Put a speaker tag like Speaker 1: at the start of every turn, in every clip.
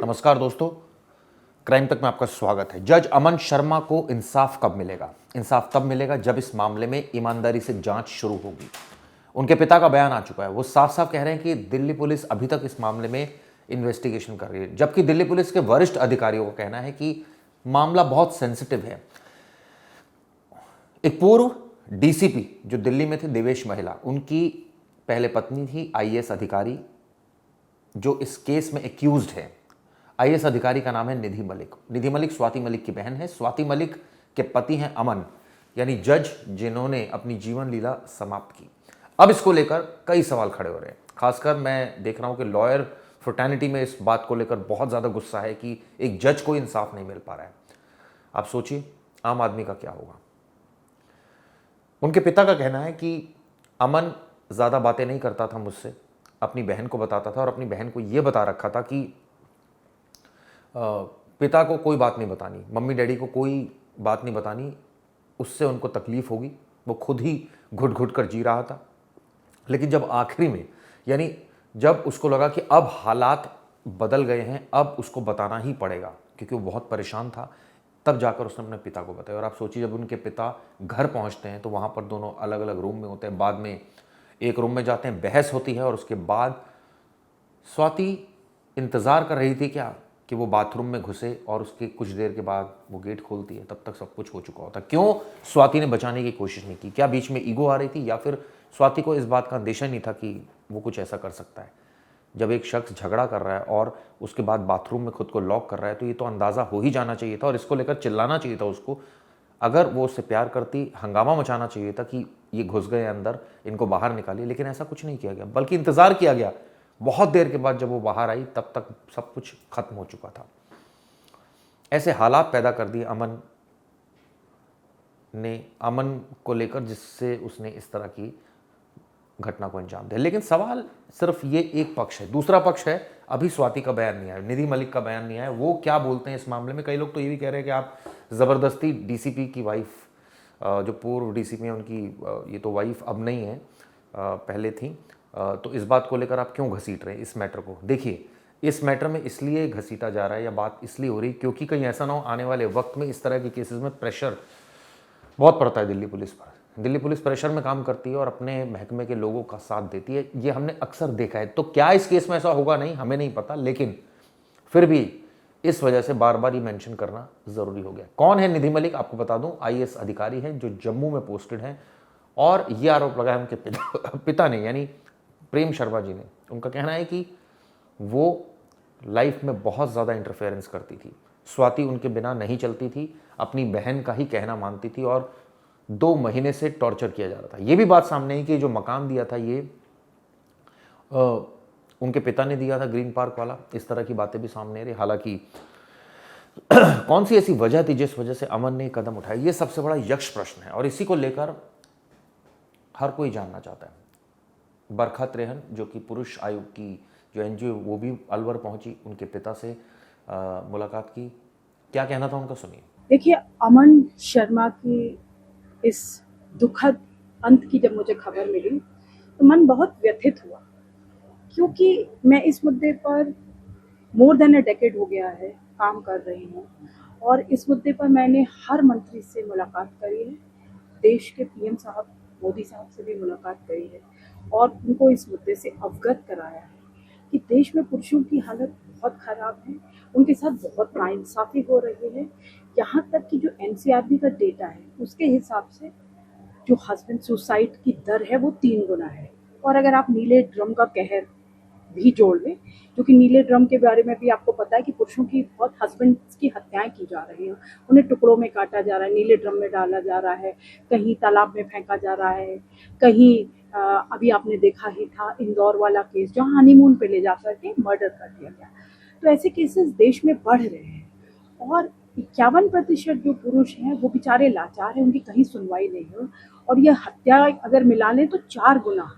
Speaker 1: नमस्कार दोस्तों, क्राइम तक में आपका स्वागत है। जज अमन शर्मा को इंसाफ कब मिलेगा? इंसाफ तब मिलेगा जब इस मामले में ईमानदारी से जांच शुरू होगी। उनके पिता का बयान आ चुका है। वो साफ साफ कह रहे हैं कि दिल्ली पुलिस अभी तक इस मामले में इन्वेस्टिगेशन कर रही है, जबकि दिल्ली पुलिस के वरिष्ठ अधिकारियों का कहना है कि मामला बहुत सेंसिटिव है। एक पूर्व डीसीपी जो दिल्ली में थे, देवेश महिला, उनकी पहले पत्नी थी आईएएस अधिकारी जो इस केस में एक्यूज्ड है। आईएएस अधिकारी का नाम है निधि मलिक। निधि मलिक स्वाति मलिक की बहन है। स्वाति मलिक के पति हैं अमन, यानी जज जिन्होंने अपनी जीवन लीला समाप्त की। अब इसको लेकर कई सवाल खड़े हो रहे हैं। खासकर मैं देख रहा हूं कि लॉयर फ्रेटर्निटी में इस बात को लेकर बहुत ज़्यादा गुस्सा है कि एक जज को इंसाफ नहीं मिल पा रहा है। आप सोचिए आम आदमी का क्या होगा। उनके पिता का कहना है कि अमन ज़्यादा बातें नहीं करता था मुझसे, अपनी बहन को बताता था और अपनी बहन को यह बता रखा था कि पिता को कोई बात नहीं बतानी, मम्मी डैडी को कोई बात नहीं बतानी, उससे उनको तकलीफ होगी। वो खुद ही घुट घुट कर जी रहा था। लेकिन जब आखिरी में, यानी जब उसको लगा कि अब हालात बदल गए हैं, अब उसको बताना ही पड़ेगा क्योंकि वो बहुत परेशान था, तब जाकर उसने अपने पिता को बताया। और आप सोचिए जब उनके पिता घर पहुंचते हैं तो वहाँ पर दोनों अलग अलग रूम में होते हैं। बाद में एक रूम में जाते हैं, बहस होती है और उसके बाद स्वाति इंतज़ार कर रही थी क्या कि वो बाथरूम में घुसे और उसके कुछ देर के बाद वो गेट खोलती है, तब तक सब कुछ हो चुका होता। क्यों स्वाति ने बचाने की कोशिश नहीं की? क्या बीच में ईगो आ रही थी या फिर स्वाति को इस बात का अंदेशा नहीं था कि वो कुछ ऐसा कर सकता है? जब एक शख्स झगड़ा कर रहा है और उसके बाद बाथरूम में खुद को लॉक कर रहा है तो ये तो अंदाज़ा हो ही जाना चाहिए था और इसको लेकर चिल्लाना चाहिए था उसको। अगर वो उससे प्यार करती, हंगामा मचाना चाहिए था कि ये घुस गए अंदर, इनको बाहर निकालिए। लेकिन ऐसा कुछ नहीं किया गया, बल्कि इंतज़ार किया गया। बहुत देर के बाद जब वो बाहर आई तब तक सब कुछ खत्म हो चुका था। ऐसे हालात पैदा कर दिए अमन को लेकर, जिससे उसने इस तरह की घटना को अंजाम दिया। लेकिन सवाल सिर्फ ये एक पक्ष है। दूसरा पक्ष है, अभी स्वाति का बयान नहीं आया, निधि मलिक का बयान नहीं आया। वो क्या बोलते हैं इस मामले में? कई लोग तो ये भी कह रहे हैं कि आप ज़बरदस्ती डीसीपी की वाइफ, जो पूर्व डीसीपी है उनकी, ये तो वाइफ अब नहीं है, पहले थी, तो इस बात को लेकर आप क्यों घसीट रहे हैं इस मैटर को? देखिए, इस मैटर में इसलिए घसीटा जा रहा है या बात इसलिए हो रही क्योंकि कहीं ऐसा ना हो आने वाले वक्त में इस तरह के केसेस में प्रेशर बहुत पड़ता है दिल्ली पुलिस पर। दिल्ली पुलिस प्रेशर में काम करती है और अपने महकमे के लोगों का साथ देती है। ये हमने अक्सर देखा है। तो क्या इस केस में ऐसा होगा? नहीं, हमें नहीं पता, लेकिन फिर भी इस वजह से बार बार ये मेंशन करना जरूरी हो गया। कौन है निधि मलिक? आपको बता दूं, आईएएस अधिकारी हैं जो जम्मू में पोस्टेड हैं और ये आरोप लगाया उनके पिता ने, यानी प्रेम शर्मा जी ने। उनका कहना है कि वो लाइफ में बहुत ज़्यादा इंटरफेरेंस करती थी। स्वाति उनके बिना नहीं चलती थी, अपनी बहन का ही कहना मानती थी और 2 महीने से टॉर्चर किया जा रहा था। ये भी बात सामने आई कि जो मकान दिया था ये उनके पिता ने दिया था, ग्रीन पार्क वाला। इस तरह की बातें भी सामने आ रही। हालांकि कौन सी ऐसी वजह थी जिस वजह से अमन ने कदम उठाया, ये सबसे बड़ा यक्ष प्रश्न है और इसी को लेकर हर कोई जानना चाहता है। बरखा त्रेहन जो कि पुरुष आयोग की जो एनजीओ, वो भी अलवर पहुंची, उनके पिता से मुलाकात की। क्या कहना था उनका, सुनिए।
Speaker 2: देखिए, अमन शर्मा की इस दुखद अंत की जब मुझे खबर मिली तो मन बहुत व्यथित हुआ, क्योंकि मैं इस मुद्दे पर मोर देन अ डेकेड हो गया है काम कर रही हूँ और इस मुद्दे पर मैंने हर मंत्री से मुलाकात करी है, देश के पीएम साहब मोदी साहब से भी मुलाकात करी है और उनको इस मुद्दे से अवगत कराया है कि देश में पुरुषों की हालत बहुत खराब है, उनके साथ बहुत नाइंसाफ़ी हो रही है। यहाँ तक कि जो एनसीआरबी का डेटा है उसके हिसाब से जो हस्बैंड सुसाइड की दर है वो 3 गुना है। और अगर आप नीले ड्रम का कहर भी जोड़ लें, क्योंकि नीले ड्रम के बारे में भी आपको पता है कि पुरुषों की बहुत हस्बैंड्स की हत्याएं की जा रही हैं, उन्हें टुकड़ों में काटा जा रहा है, नीले ड्रम में डाला जा रहा है, कहीं तालाब में फेंका जा रहा है, कहीं अभी आपने देखा ही था इंदौर वाला केस जहां हनीमून पे ले जाकर के मर्डर कर दिया गया। तो ऐसे केसेस देश में बढ़ रहे हैं और 51% जो पुरुष हैं वो बेचारे लाचार हैं, उनकी कहीं सुनवाई नहीं हो। और यह हत्या अगर मिला लें तो 4 गुना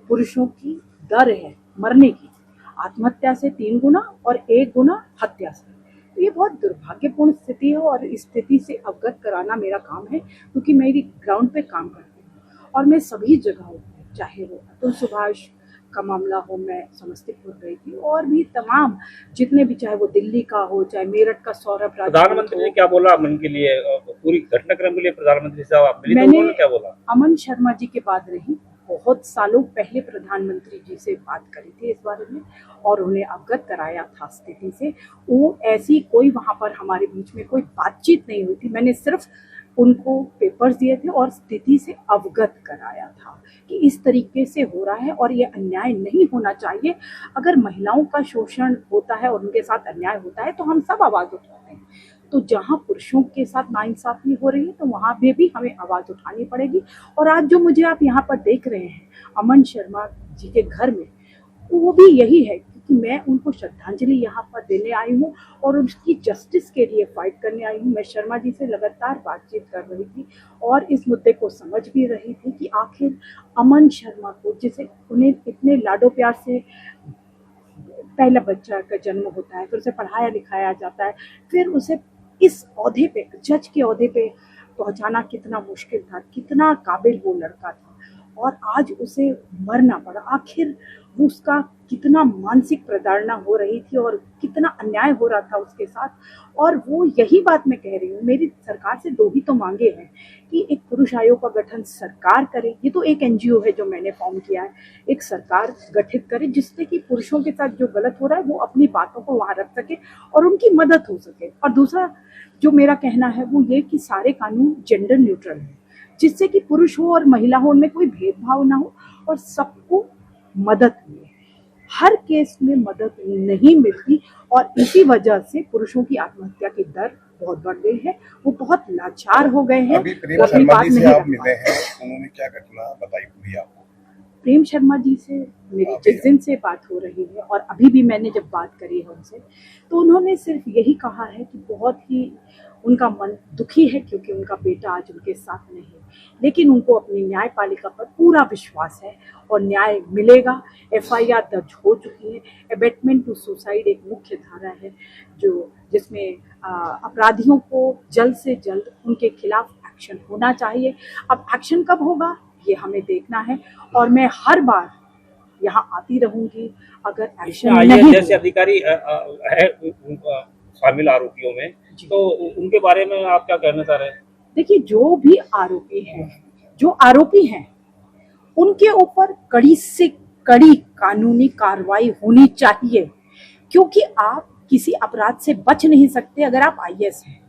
Speaker 2: पुरुषों की दर है मरने की, आत्महत्या से 3 गुना और 1 गुना हत्या से। तो ये बहुत दुर्भाग्यपूर्ण स्थिति है और इस स्थिति से अवगत कराना मेरा काम है, क्योंकि मेरी ग्राउंड पे काम करती हूँ और मैं सभी जगहों पे, चाहे वो अतुल सुभाष का मामला हो, मैं समस्तीपुर गई थी, और भी तमाम जितने भी, चाहे वो दिल्ली का हो, चाहे मेरठ का सौरभ राजपूत
Speaker 3: प्रधानमंत्री ने
Speaker 2: हो।
Speaker 3: क्या बोला अमन के लिए, पूरी घटनाक्रम के लिए प्रधानमंत्री साहब आप मिले तो
Speaker 2: मैंने
Speaker 3: उन्होंने क्या बोला?
Speaker 2: अमन शर्मा जी के बाद नहीं, बहुत सालों पहले प्रधानमंत्री जी से बात करी थी इस बारे में, और उन्हें अवगत कराया था स्थिति से। वो ऐसी कोई वहाँ पर हमारे बीच में कोई बातचीत नहीं हुई थी, मैंने सिर्फ उनको पेपर्स दिए थे और स्थिति से अवगत कराया था कि इस तरीके से हो रहा है और ये अन्याय नहीं होना चाहिए। अगर महिलाओं का शोषण होता है और उनके साथ अन्याय होता है तो हम सब आवाज़ उठाते हैं, तो जहाँ पुरुषों के साथ नाइंसाफी हो रही है तो वहाँ पे भी हमें आवाज़ उठानी पड़ेगी। और आज जो मुझे आप यहाँ पर देख रहे हैं अमन शर्मा जी के घर में, वो भी यही है, क्योंकि मैं उनको श्रद्धांजलि यहाँ पर देने आई हूँ और उसकी जस्टिस के लिए फाइट करने आई हूँ। मैं शर्मा जी से लगातार बातचीत कर रही थी और इस मुद्दे को समझ भी रही थी कि आखिर अमन शर्मा को, जिसे उन्हें इतने लाडो प्यार से पहला बच्चा का जन्म होता है, फिर उसे पढ़ाया लिखाया जाता है, फिर उसे इस ओहदे पे, जज के ओहदे पे पहुंचाना कितना मुश्किल था, कितना काबिल वो लड़का था, और आज उसे मरना पड़ा। आखिर वो उसका कितना मानसिक प्रताड़ना हो रही थी और कितना अन्याय हो रहा था उसके साथ। और वो यही बात मैं कह रही हूँ, मेरी सरकार से दो ही तो मांगे हैं कि एक पुरुष आयोग का गठन सरकार करे, ये तो एक एनजीओ है जो मैंने फॉर्म किया है, एक सरकार गठित करे जिससे कि पुरुषों के साथ जो गलत हो रहा है वो अपनी बातों को वहाँ रख सके और उनकी मदद हो सके। और दूसरा जो मेरा कहना है वो ये कि सारे कानून जेंडर न्यूट्रल है, जिससे कि पुरुष हो और महिला हो उनमें कोई भेदभाव ना हो और सबको मदद मिले। हर केस में मदद नहीं मिलती और इसी वजह से पुरुषों की आत्महत्या की दर बहुत बढ़ गई है, वो बहुत लाचार हो गए हैं।
Speaker 4: अभी प्रेम शर्मा जी से आप मिले हैं, उन्होंने क्या घटना बताई पूरी आपको?
Speaker 2: प्रेम शर्मा जी से मेरी जिस दिन से बात हो रही है और अभी भी मैंने जब बात करी है उनसे, तो उन्होंने सिर्फ यही कहा है कि बहुत ही उनका मन दुखी है क्योंकि उनका बेटा आज उनके साथ नहीं है, लेकिन उनको अपनी न्यायपालिका पर पूरा विश्वास है और न्याय मिलेगा। एफआईआर दर्ज हो चुकी है। अबेटमेंट टू सुसाइड एक मुख्य धारा है जो जिसमें अपराधियों को जल्द से जल्द उनके खिलाफ एक्शन होना चाहिए। अब एक्शन कब होगा ये हमें देखना है और मैं हर बार यहाँ आती रहूंगी अगर एक्शन नहीं
Speaker 3: जैसे अधिकारी है शामिल आरोपियों में, तो उनके बारे में आप क्या कहना चाह रहे हैं?
Speaker 2: देखिए, जो भी आरोपी हैं, जो आरोपी हैं, उनके ऊपर कड़ी से कड़ी कानूनी कार्रवाई होनी चाहिए, क्योंकि आप किसी अपराध से बच नहीं सकते अगर आप आईएएस हैं।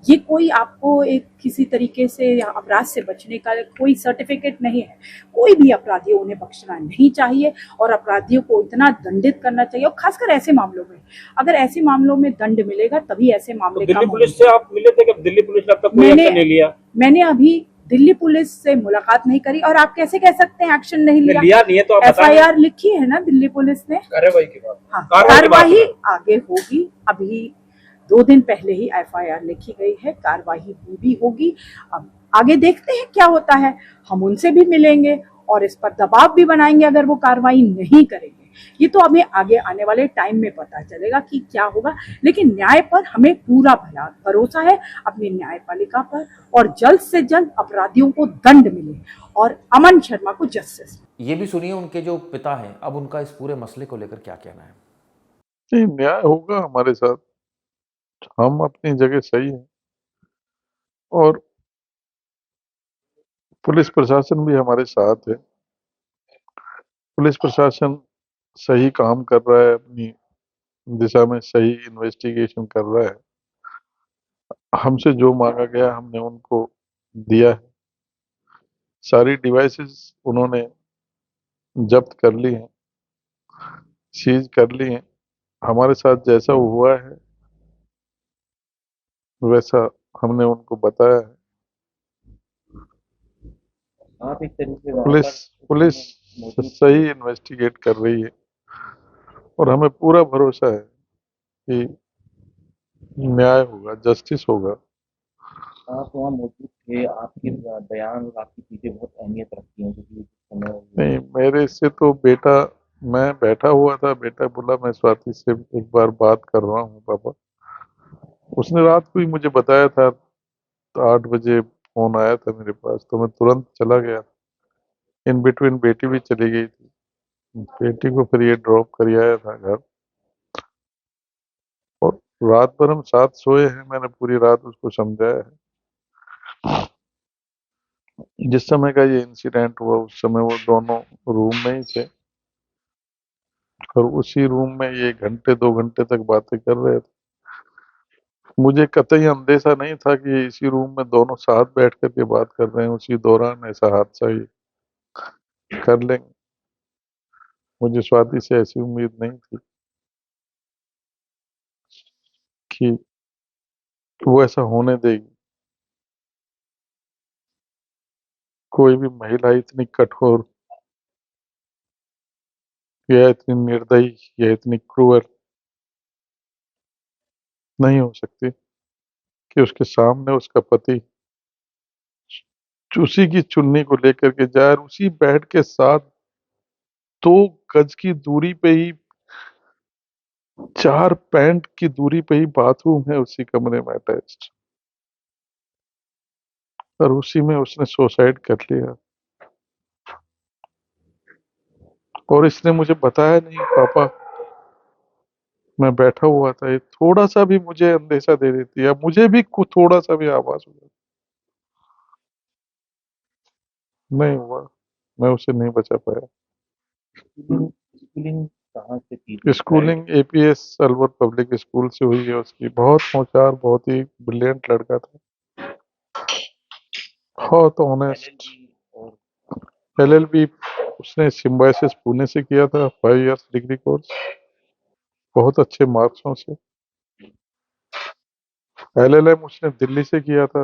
Speaker 2: ये कोई आपको एक किसी तरीके से अपराध से बचने का कोई सर्टिफिकेट नहीं है। कोई भी अपराधी उन्हें बख्शना नहीं चाहिए और अपराधियों को इतना दंडित करना चाहिए, और खासकर ऐसे मामलों में, अगर ऐसे मामलों में दंड मिलेगा तभी ऐसे मामले
Speaker 3: दिल्ली पुलिस से आप मिले थे कि दिल्ली पुलिस ने अब तक कोई एक्शन नहीं लिया?
Speaker 2: मैंने अभी दिल्ली पुलिस से मुलाकात नहीं करी और आप कैसे कह सकते हैं एक्शन नहीं लिया?
Speaker 3: नहीं है तो आप
Speaker 2: एफआईआर लिखी है ना दिल्ली पुलिस ने।
Speaker 3: कार्रवाई की बात,
Speaker 2: हाँ, कार्रवाई आगे होगी। अभी 2 दिन पहले ही एफआईआर लिखी गई है, कार्रवाई भी होगी। अब आगे देखते हैं क्या होता है। हम उनसे भी मिलेंगे और इस पर दबाव भी बनाएंगे अगर वो कार्रवाई नहीं करेंगे। ये तो हमें आगे आने वाले टाइम में पता चलेगा कि क्या होगा, लेकिन न्याय पर हमें पूरा भरोसा है, अपनी न्यायपालिका पर, और जल्द से जल्द अपराधियों को दंड मिले और अमन शर्मा को जस्टिस।
Speaker 1: ये भी सुनिए उनके जो पिता हैं, अब उनका इस पूरे मसले को लेकर क्या कहना है।
Speaker 5: नहीं, न्याय होगा हमारे साथ, हम अपनी जगह सही हैं और पुलिस प्रशासन भी हमारे साथ है। पुलिस प्रशासन सही काम कर रहा है, अपनी दिशा में सही इन्वेस्टिगेशन कर रहा है। हमसे जो मांगा गया हमने उनको दिया है। सारी डिवाइसेस उन्होंने जब्त कर ली हैं, सीज कर ली हैं। हमारे साथ जैसा हुआ है वैसा हमने उनको बताया है।
Speaker 3: आप एक तरीके से
Speaker 5: पुलिस सही इन्वेस्टिगेट कर रही है और हमें पूरा भरोसा है कि न्याय होगा, जस्टिस होगा।
Speaker 3: आप वहाँ मौजूद थे, आपके बयान और आपकी चीजें बहुत अहमियत रखती हैं क्योंकि
Speaker 5: नहीं, मेरे से तो बेटा, मैं बैठा हुआ था, बेटा बोला मैं स्वाति से एक बार बात कर रहा हूँ पापा। उसने रात को ही मुझे बताया था, तो 8 बजे फोन आया था मेरे पास, तो मैं तुरंत चला गया। इन बिटवीन बेटी भी चली गई थी। बेटी को फिर ये ड्रॉप कर आया था घर। और रात भर हम साथ सोए हैं, मैंने पूरी रात उसको समझाया है। जिस समय का ये इंसिडेंट हुआ उस समय वो दोनों रूम में ही थे और उसी रूम में ये घंटे 2 घंटे तक बातें कर रहे थे। मुझे कतई अंदेशा नहीं था कि ये इसी रूम में दोनों साथ बैठ करके बात कर रहे हैं, उसी दौरान ऐसा हादसा ही कर लेंगे। मुझे स्वाति से ऐसी उम्मीद नहीं थी कि वो ऐसा होने देगी। कोई भी महिला इतनी कठोर या इतनी निर्दयी या इतनी क्रूअल नहीं हो सकती कि उसके सामने उसका पति उसी की चुन्नी को लेकर के जाए और उसी बेड के साथ 2 गज की दूरी पे ही, 4 पैंट की दूरी पे ही बाथरूम है उसी कमरे में अटैच्ड, और उसी में उसने सुसाइड कर लिया। और इसने मुझे बताया नहीं, पापा मैं बैठा हुआ था, ये थोड़ा सा भी मुझे अंदेशा दे देती है, मुझे भी कुछ थोड़ा सा भी आवाज हो जाती। नहीं हुआ, मैं उसे नहीं बचा पाया।
Speaker 6: स्कूलिंग कहाँ से की थी?
Speaker 5: Schooling APS Alwar public school से हुई है उसकी। बहुत होशियार, बहुत ही ब्रिलियंट लड़का था, बहुत ऑनेस्ट।
Speaker 6: और
Speaker 5: एलएलबी उसने सिम्बायोसिस पुणे से किया था, 5 इयर्स डिग्री कोर्स, बहुत अच्छे मार्क्सों से। एलएलएम उसने दिल्ली से किया था।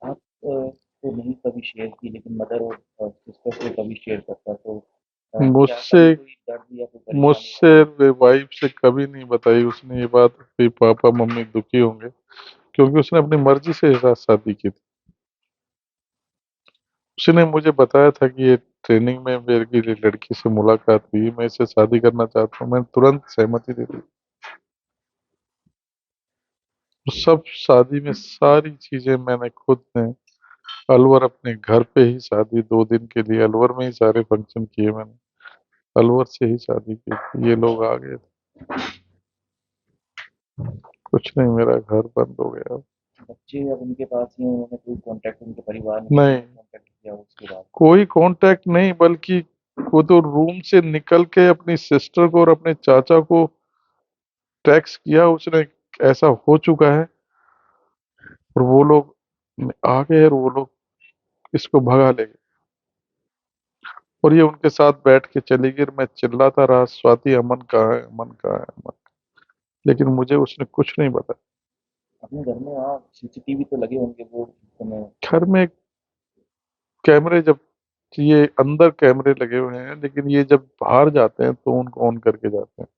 Speaker 6: आप तो नहीं कभी शेयर की, लेकिन मदर और सिस्टर से कभी शेयर करता, तो क्या
Speaker 5: मुझसे
Speaker 6: कभी कोई दर्द या कोई परेशानी
Speaker 5: मुझसे वाइफ से कभी नहीं बताई उसने ये बात कि पापा मम्मी दुखी होंगे, क्योंकि उसने अपनी मर्जी से साथ शादी की थी। उसने मुझे बताया था कि ये ट्रेनिंग में मेरी लड़की से मुलाकात हुई, मैं इससे शादी करना चाहता हूँ। मैंने तुरंत सहमति दे दी। सब शादी में सारी चीजें मैंने खुद ने अलवर अपने घर पे ही शादी 2 दिन के लिए अलवर में ही सारे फंक्शन किए मैंने, अलवर से ही शादी की थी। ये लोग आ गए थे, कुछ नहीं, मेरा घर बंद हो गया।
Speaker 6: बच्चे अब उनके पास ही हैं, उन्होंने कोई कांटेक्ट उनके परिवार ने
Speaker 5: नहीं,
Speaker 6: कांटेक्ट किया उसके बाद?
Speaker 5: कोई कांटेक्ट नहीं, बल्कि वो तो रूम से निकल के अपनी सिस्टर को और अपने चाचा को टेक्स्ट किया उसने, ऐसा हो चुका है, और वो लोग आ गए और वो लोग इसको भगा ले गए। और ये उनके साथ बैठ के चली गई और मैं चिल्लाता रहा, स्वाति अमन कहाँ है, अमन कहाँ है, अमन। लेकिन मुझे उसने कुछ नहीं बताया।
Speaker 6: अपने घर में वहाँ सीसीटीवी तो लगे होंगे वो समय?
Speaker 5: घर में कैमरे, जब ये अंदर कैमरे लगे हुए हैं, लेकिन ये जब बाहर जाते हैं तो उनको ऑन करके जाते हैं।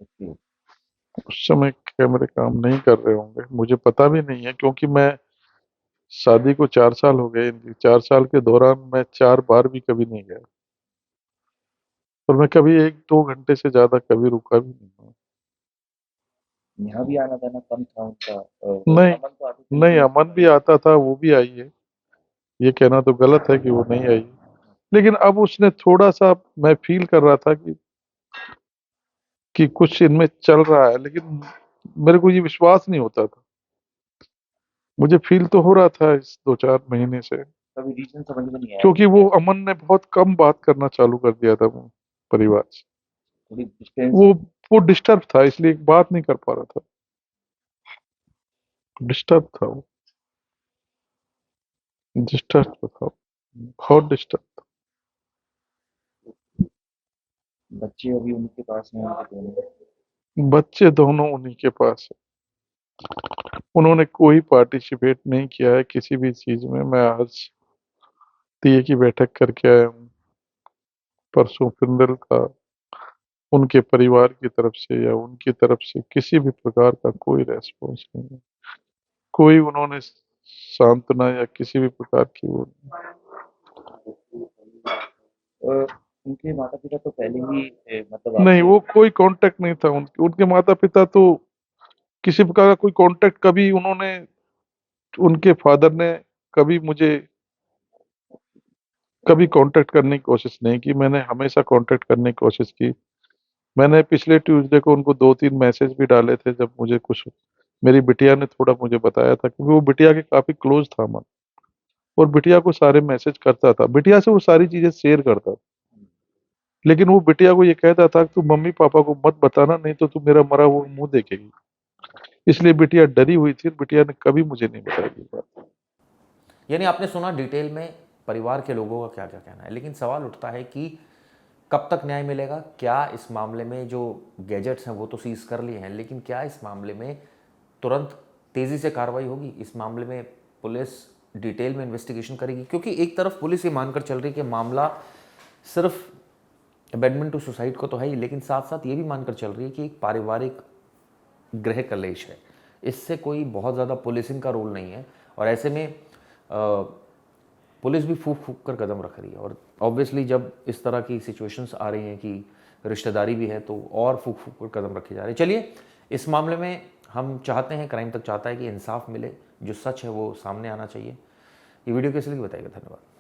Speaker 6: ओके।
Speaker 5: उस समय कैमरे काम नहीं कर रहे होंगे, मुझे पता भी नहीं है, क्योंकि मैं शादी को 4 साल हो गए। इनकी 4 साल के दौरान मैं 4 बार भी कभी नहीं गया, और मैं कभी 1-2 घंटे से ज्यादा कभी रुका भी नहीं हूँ।
Speaker 6: यहाँ भी आना जाना कम था उनका?
Speaker 5: नहीं,
Speaker 6: अमन तो आती थी
Speaker 5: नहीं,
Speaker 6: लेकिन
Speaker 5: अमन भी आता था, वो भी आई है। ये कहना तो गलत है कि वो नहीं आई, लेकिन अब उसने थोड़ा सा, मैं फील कर रहा था कि कुछ इनमें चल रहा है, लेकिन मेरे को ये विश्वास नहीं होता था। मुझे फील तो हो रहा था इस 2-4 महीने से,
Speaker 6: कभी रीजन समझ में नहीं आया?
Speaker 5: क्योंकि वो अमन ने बहुत कम बात करना चालू कर दिया था वो परिवार से।
Speaker 6: थोड़ी डिस्टेंस?
Speaker 5: वो डिस्टर्ब था, इसलिए बात नहीं कर पा रहा था। डिस्टर्ब था वो, डिस्टर्ब था, बहुत डिस्टर्ब।
Speaker 6: बच्चे अभी उनके पास हैं उनके दोनों?
Speaker 5: बच्चे दोनों उन्हीं के पास है। उन्होंने कोई पार्टिसिपेट नहीं किया है किसी भी चीज में। मैं आज टीए की बैठक करके आया हूँ, परसों फिनरल का। उनके परिवार की तरफ से या उनकी तरफ से किसी भी प्रकार का कोई रेस्पॉन्स नहीं है, कोई उन्होंने सांत्वना या किसी भी प्रकार की वो
Speaker 6: उनके माता पिता तो पहले ही मतलब
Speaker 5: नहीं।
Speaker 6: आपसे
Speaker 5: वो कोई कांटेक्ट नहीं था उनके उनके माता पिता तो किसी प्रकार का कोई कांटेक्ट कभी उन्होंने, उनके फादर ने कभी मुझे कभी कांटेक्ट करने की कोशिश नहीं की। मैंने हमेशा कांटेक्ट करने की कोशिश की। मैंने पिछले ट्यूसडे को उनको 2-3 मैसेज भी डाले थे, जब मुझे कुछ मेरी बिटिया ने थोड़ा मुझे बताया था, क्योंकि वो बिटिया के काफी क्लोज था मन, और बिटिया को सारे मैसेज करता था, बिटिया से वो सारी चीजें शेयर करता था। लेकिन वो बिटिया को ये कहता था कि तू मम्मी पापा को मत बताना, नहीं तो तू मेरा मरा हुआ मुंह देखेगी। इसलिए बिटिया डरी हुई थी, बिटिया ने कभी मुझे नहीं बताई ये बात।
Speaker 1: यानी आपने सुना डिटेल में परिवार के लोगों का क्या क्या कहना है, लेकिन सवाल उठता है कि कब तक न्याय मिलेगा। क्या इस मामले में जो गैजेट्स हैं वो तो सीज कर लिए हैं, लेकिन क्या इस मामले में तुरंत तेज़ी से कार्रवाई होगी? इस मामले में पुलिस डिटेल में इन्वेस्टिगेशन करेगी? क्योंकि एक तरफ पुलिस ये मानकर चल रही है कि मामला सिर्फ अबेंडमेंट टू सुसाइड को तो है ही, लेकिन साथ साथ ये भी मानकर चल रही है कि एक पारिवारिक गृह कलेश है, इससे कोई बहुत ज़्यादा पुलिसिंग का रोल नहीं है। और ऐसे में पुलिस भी फूक फूक कर कदम रख रही है, और ऑब्वियसली जब इस तरह की सिचुएशंस आ रही हैं कि रिश्तेदारी भी है, तो और फूक फूक कर कदम रखे जा रहे हैं। चलिए, इस मामले में हम चाहते हैं, क्राइम तक चाहता है कि इंसाफ मिले, जो सच है वो सामने आना चाहिए। ये वीडियो कैसे लगी बताइएगा। धन्यवाद।